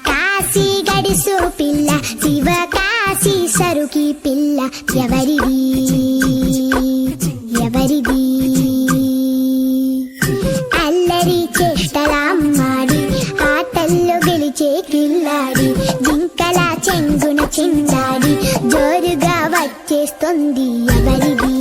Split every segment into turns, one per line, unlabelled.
కాశీ గడిసు పిల్ల శివ కాశీ సరుకి పిల్ల ఎవరిది ఎవరిది అల్లరి చేష్టల అమ్మాడి ఆటల్లో గెలిచే కిల్లాడి జింకల చెంగున చిందాడి జోరుగా వచ్చేస్తుంది ఎవరిది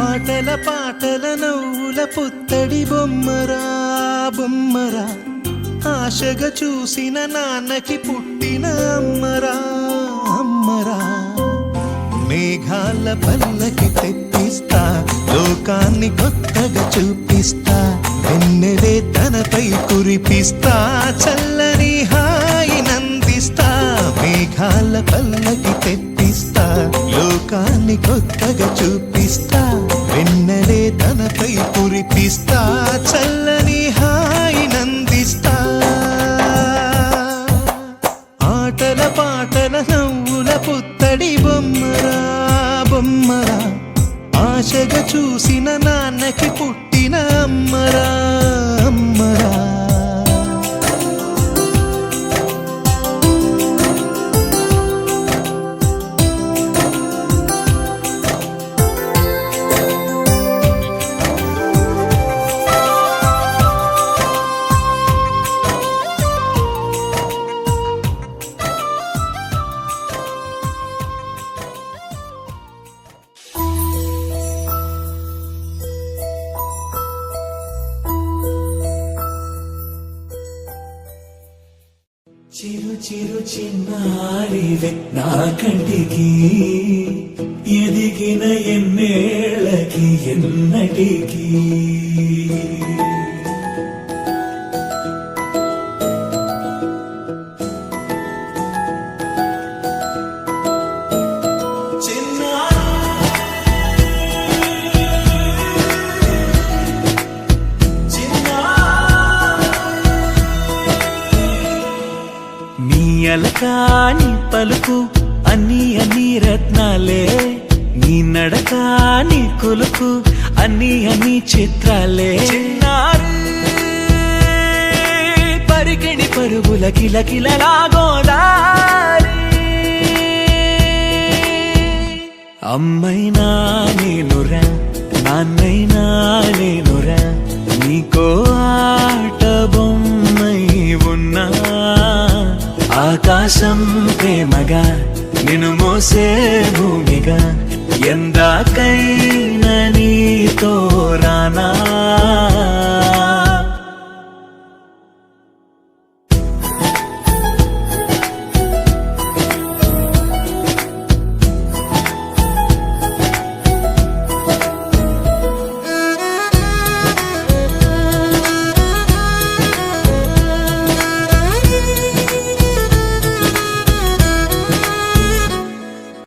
ఆటల పాటల నవ్వుల పుత్తడి బొమ్మరా బొమ్మరా ఆశగా చూసిన నాన్నకి పుట్టిన అమ్మరా అమ్మరా మేఘాల పల్లకి తెప్పిస్తా లోకాన్ని కొత్తగా చూపిస్తా వెన్నెలే తనపై కురిపిస్తా చల్లని హాయి నందిస్తా మేఘాల పల్లకి తెప్పిస్తా లోకాన్ని కొత్తగా చూపిస్తా వెన్నెలే తనపై కురిపిస్తా చల్లని హాయి నందిస్తా ఆటల పాటల నవ్వుల పుత్తడి బొమ్మరా బొమ్మరా ఆశగా చూసిన నాన్నకి పుట్టిన అమ్మరా అమ్మరా
చిరు చిరు చిన్నారివే నా కంటికి ఎదిగిన ఎన్నేళ్ళకి ఎన్నటికి అలకాని పలుకు అన్ని అన్ని రత్నాలే నీ నడకాని కొలుకు అన్ని అన్ని చిత్రాలే పరికిణి పరుగుల కిలకిలలాగోదారి అమ్మైనా నేనురా నాన్నైనా నేనురా నీకో ఆట బొమ్మై ఉన్నా ఆకాశం ప్రేమగా నిన్ను మోసే భూమిగా ఎందాకైనా నీతో రానా